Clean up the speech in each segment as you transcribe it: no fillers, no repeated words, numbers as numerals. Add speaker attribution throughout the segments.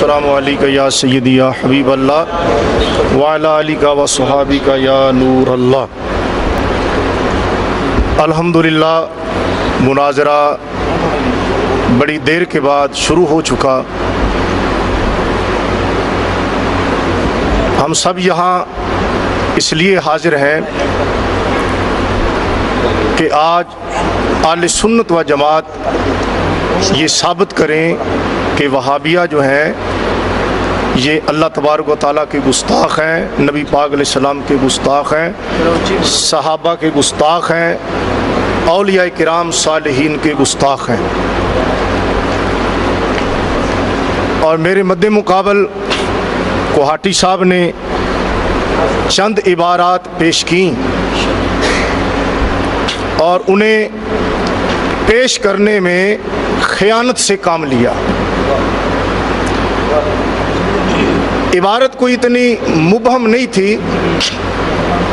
Speaker 1: السلام علیکم یا سیدی یا حبیب اللہ وعلی آلک و صحابک یا نور اللہ۔ الحمدللہ مناظرہ بڑی دیر کے بعد شروع ہو چکا۔ ہم سب یہاں اس لیے حاضر ہیں کہ آج اہل سنت و جماعت یہ ثابت کریں کہ وہابیہ جو ہیں یہ اللہ تبارک و تعالیٰ کے گستاخ ہیں، نبی پاک علیہ السلام کے گستاخ ہیں، صحابہ کے گستاخ ہیں، اولیاء کرام صالحین کے گستاخ ہیں۔ اور میرے مد مقابل کوہاٹی صاحب نے چند عبارات پیش کیں اور انہیں پیش کرنے میں خیانت سے کام لیا۔ عبارت کوئی اتنی مبہم نہیں تھی،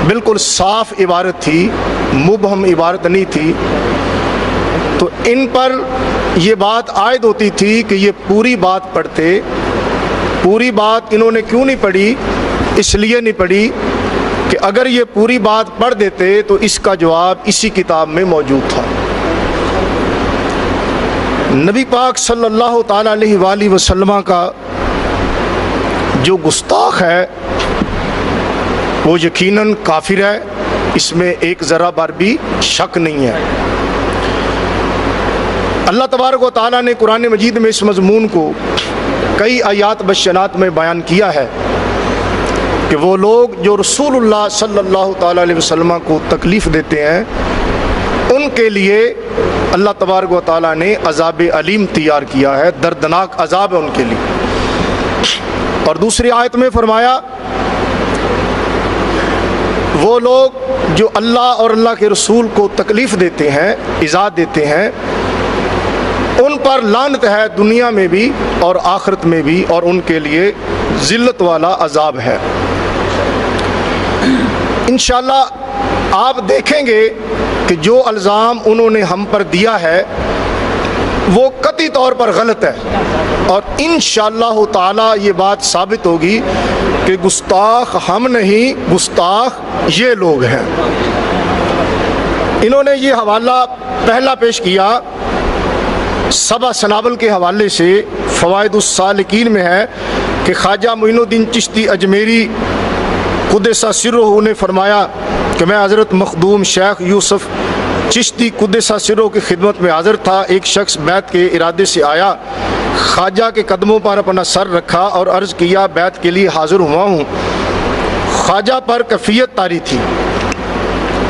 Speaker 1: بالکل صاف عبارت تھی، مبہم عبارت نہیں تھی، تو ان پر یہ بات عائد ہوتی تھی کہ یہ پوری بات پڑھتے۔ پوری بات انہوں نے کیوں نہیں پڑھی؟ اس لیے نہیں پڑھی کہ اگر یہ پوری بات پڑھ دیتے تو اس کا جواب اسی کتاب میں موجود تھا۔ نبی پاک صلی اللہ تعالیٰ علیہ وآلہ وسلم کا جو گستاخ ہے وہ یقیناً کافر ہے، اس میں ایک ذرہ بار بھی شک نہیں ہے۔ اللہ تبارک و تعالیٰ نے قرآن مجید میں اس مضمون کو کئی آیات بشنات میں بیان کیا ہے کہ وہ لوگ جو رسول اللہ صلی اللہ تعالیٰ علیہ وسلم کو تکلیف دیتے ہیں ان کے لیے اللہ تبارک و تعالیٰ نے عذاب علیم تیار کیا ہے، دردناک عذاب ہے ان کے لیے۔ اور دوسری آیت میں فرمایا وہ لوگ جو اللہ اور اللہ کے رسول کو تکلیف دیتے ہیں، ایذا دیتے ہیں، ان پر لعنت ہے دنیا میں بھی اور آخرت میں بھی، اور ان کے لیے ذلت والا عذاب ہے۔ انشاءاللہ آپ دیکھیں گے کہ جو الزام انہوں نے ہم پر دیا ہے وہ قطعی طور پر غلط ہے، اور انشاءاللہ تعالی یہ بات ثابت ہوگی کہ گستاخ ہم نہیں، گستاخ یہ لوگ ہیں۔ انہوں نے یہ حوالہ پہلا پیش کیا سبا سنابل کے حوالے سے، فوائد السالکین میں ہے کہ خواجہ معین الدین چشتی اجمیری قدس سرہ نے فرمایا کہ میں حضرت مخدوم شیخ یوسف چشتی قدس سرہ کی خدمت میں حاضر تھا۔ ایک شخص بیعت کے ارادے سے آیا، خواجہ کے قدموں پر اپنا سر رکھا اور عرض کیا بیعت کے لیے حاضر ہوا ہوں۔ خواجہ پر کفیت طاری تھی۔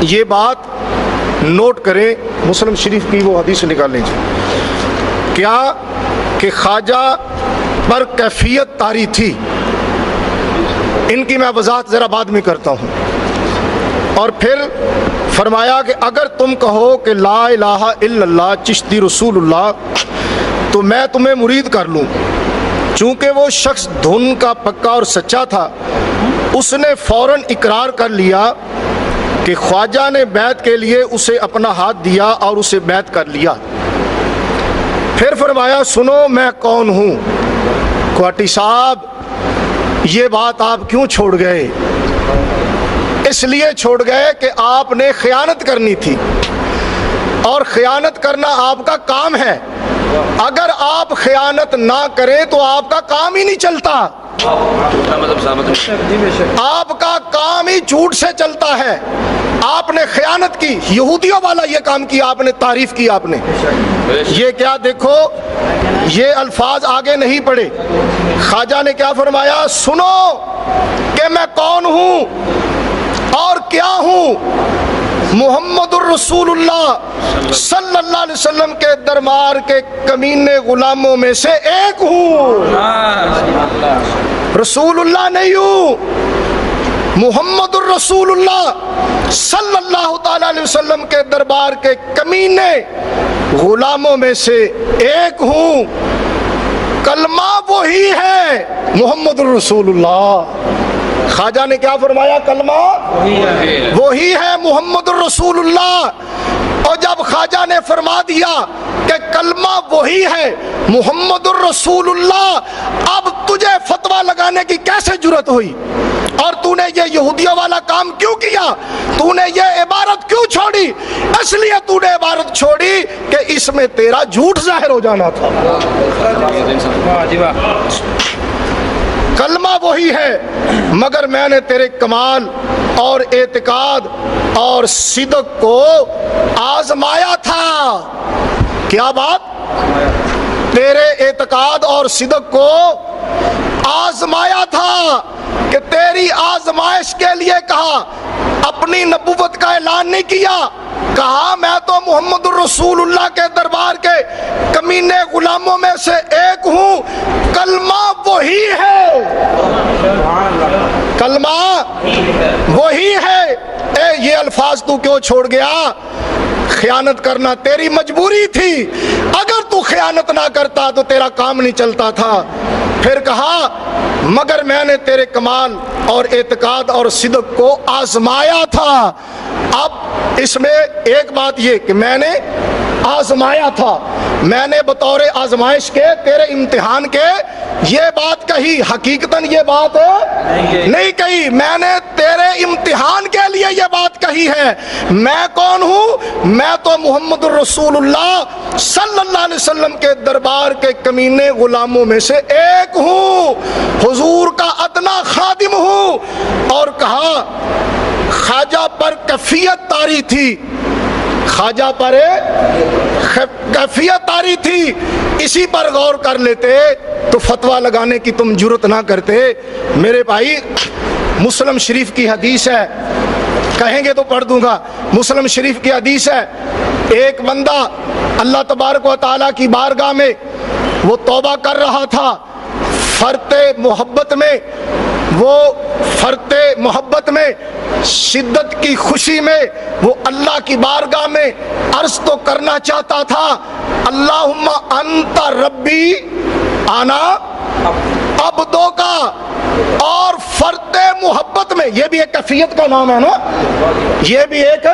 Speaker 1: یہ بات نوٹ کریں، مسلم شریف کی وہ حدیث نکال لیجیے، کیا کہ خواجہ پر کیفیت طاری تھی۔ ان کی میں وضاحت ذرا بعد میں کرتا ہوں۔ اور پھر فرمایا کہ اگر تم کہو کہ لا الہ الا اللہ چشتی رسول اللہ تو میں تمہیں مرید کر لوں۔ چونکہ وہ شخص دھن کا پکا اور سچا تھا، اس نے فوراً اقرار کر لیا کہ خواجہ نے بیعت کے لیے اسے اپنا ہاتھ دیا اور اسے بیعت کر لیا۔ پھر فرمایا سنو میں کون ہوں۔ کوہاٹی صاحب یہ بات آپ کیوں چھوڑ گئے؟ اس لیے چھوڑ گئے کہ آپ نے خیانت کرنی تھی، اور خیانت کرنا آپ کا کام ہے۔ اگر آپ خیانت نہ کریں تو آپ کا کام ہی نہیں چلتا، آپ کا کام ہی جھوٹ سے چلتا ہے۔ آپ نے خیانت کی، یہودیوں والا یہ کام کیا آپ نے، تعریف کی آپ نے۔ یہ کیا دیکھو، یہ الفاظ آگے نہیں پڑھے۔ خواجہ نے کیا فرمایا؟ سنو کہ میں کون ہوں اور کیا ہوں۔ محمد الرسول اللہ صلی اللہ علیہ وسلم کے دربار کے کمینے غلاموں میں سے ایک ہوں۔ رسول اللہ نہیں ہوں، محمد الرسول اللہ صلی اللہ تعالی علیہ وسلم کے دربار کے کمینے غلاموں میں سے ایک ہوں۔ کلمہ وہی ہے، محمد الرسول اللہ۔ خواجہ نے کیا فرمایا؟ کلمہ وہی ہے، محمد الرسول اللہ۔ اور جب خواجہ نے فرما دیا کہ کلمہ وہی ہے، محمد الرسول اللہ، اب लगाने की कैसे जुर्रत हुई, और तूने ये यहूदियों वाला काम क्यों किया, तूने ये इबारत क्यों छोड़ी? इसलिए तूने इबारत छोड़ी कि इसमें तेरा झूठ जाहिर हो जाना था। कलमा वही है, मगर मैंने तेरे कमाल और एतिकाद और सिदक को आजमाया था। क्या बात? तेरे एतिकाद और सिदक को आजमाया था कि तेरी आजमाइश के लिए कहा, अपनी नबूवत का ऐलान नहीं किया, कहा मैं तो मोहम्मद रसूलुल्लाह के दरबार के कमीने गुलामों में से एक हूं। कलमा वही है, कलमा वही है। ये अल्फाज तू क्यों छोड़ गया? खयानत करना तेरी मजबूरी थी, अगर तू खयानत ना करता तो तेरा काम नहीं चलता था। फिर कहा मगर मैंने तेरे कमाल और एतकाद और सिदक को आजमाया था। अब इसमें एक बात ये कि मैंने आजमाया था, मैंने बतौर आजमाइश के तेरे इम्तिहान के ये बात कही, हकीकतन ये बात नहीं कही, मैंने तेरे इम्तिहान के लिए ये बात कही है। मैं कौन हूँ? मैं तो मोहम्मद रसूलुल्लाह सल्लल्लाहु अलैहि वसल्लम के दरबार के कमीने गुलामों में से एक हूँ, हुजूर का अदना खादिम हूँ। और कहा ख्वाजा पर कैफियत तारी थी, ख्वाजा पर कैफियत तारी थी, इसी पर गौर कर लेते तो फतवा लगाने की तुम जुर्रत ना करते। मेरे भाई मुस्लिम शरीफ की हदीस है, कहेंगे तो पढ़ दूंगा, मुस्लिम शरीफ की हदीस है, एक बंदा अल्लाह तबारक व तआला की बारगाह में वो तौबा कर रहा था, फरते मोहब्बत में, वो फरते मोहब्बत में, शिद्दत की खुशी में वो अल्लाह की बारगाह में अर्ज तो करना चाहता था, अल्लाहुम्मा अंता रब्बी आना अब्दो का। और फरते मोहब्बत में, ये भी एक कैफियत का नाम है ना, ये भी एक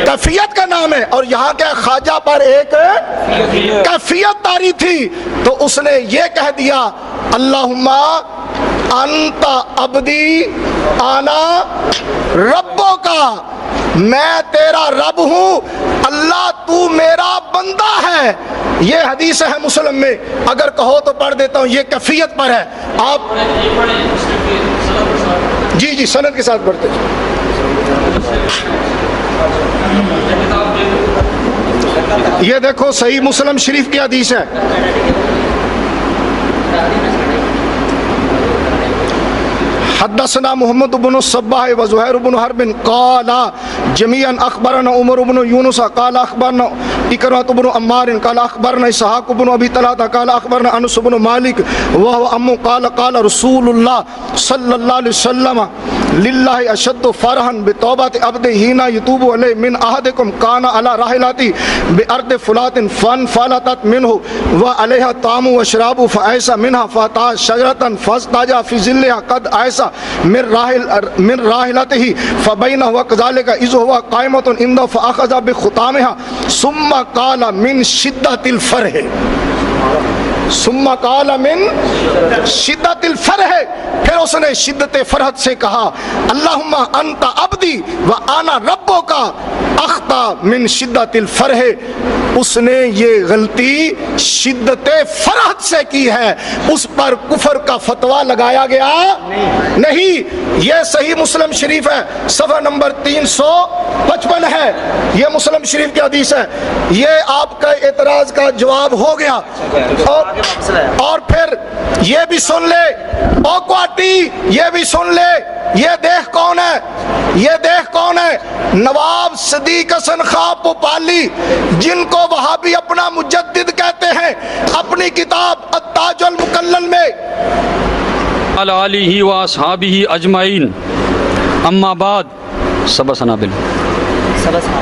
Speaker 1: कैफियत का नाम है, और यहाँ के ख्वाजा पर एक कैफियत तारी थी, तो उसने ये कह दिया अल्लाहुम्मा अंता अब्दी आना रब्बो का, मैं तेरा रब हूँ, अल्लाह तू मेरा बंदा है। ये हदीस है मुस्लिम में, अगर कहो तो पढ़ देता हूँ, ये कैफियत पर है। आप जी जी सनद के साथ पढ़ते ये देखो सही मुस्लिम शरीफ की हदीस है। हदसना मोहम्मद बिन सब्बाह व ज़ुहैर बिन हर्ब क़ाला जमीअन अख़बरना उमर बिन यूनुस क़ाला अख़बरना इकरमत बिन अम्मार क़ाला अख़बरना इसहाक़ बिन अबी तलहा क़ाला अख़बरना अनस बिन मालिक व हुवा अम्मु क़ाला क़ाला रसूलुल्लाह सल्लल्लाहु अलैहि वसल्लम लिल्लाहि अशद्दु फ़रहन बितौबति अब्दि हीना यतूबु अलैहि मिन अहदिकुम काना अला राहिलाती बिअर्दि फुलातिन फन फलतत मिनहु व अलैहा तामु व शराबु फअयसा मिनहा फता शजरतन फस्ताजा फी ज़िल्लिहा कद अयसा मिन राहिलतिही फबैनहु व कज़ालिका इज़ हुवा क़ाइमतुन इंदहु फअख़ज़ा बिख़ुतामिहा सुम्मा क़ाला मिन शिद्दतिल फ़रह, सुम्मा क़ाला मिन शिद्दतिल फ़रह, फिर उसने शिद्दत फरहत से कहा अल्लाहुम्मा अंता अब्दी व आना रब्बो का अख्ता मिन शिद्दतिल फ़रह। उसने ये गलती शिद्दत फरहत से की है, उस पर कुफर का फतवा लगाया गया नहीं। ये सही मुस्लिम शरीफ है, सफ़ा नंबर 355 है, ये मुस्लिम शरीफ की हदीस है। ये आपका एतराज का जवाब हो गया। और फिर ये भी सुन ले, ओ क्वाटी ये भी सुन ले, ये देख कौन है, ये देख कौन है, नवाब सदीक हसन खां भोपाली, जिनको वहाबी अपना मुजद्दिद कहते हैं, अपनी किताब अत्ताजुल मुकल्लल में
Speaker 2: अला आलिही व अस्हाबिही अजमाइन अम्मा बाद सबसना बिल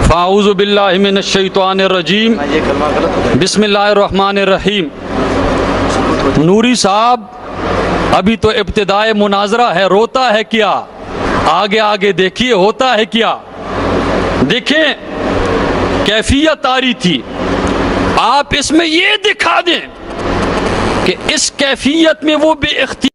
Speaker 2: फ़ाऊज़ु बिल्लाहि मिनश शैतानिर रजीम बिस्मिल्लाहिर रहमानिर रहीम। नूरी साहब अभी तो इब्तिदाए मुनाजरा है, रोता है क्या? आगे आगे देखिए होता है क्या। देखें कैफियत आ रही थी, आप इसमें ये दिखा दें कि इस कैफियत में वो बेइख्तियार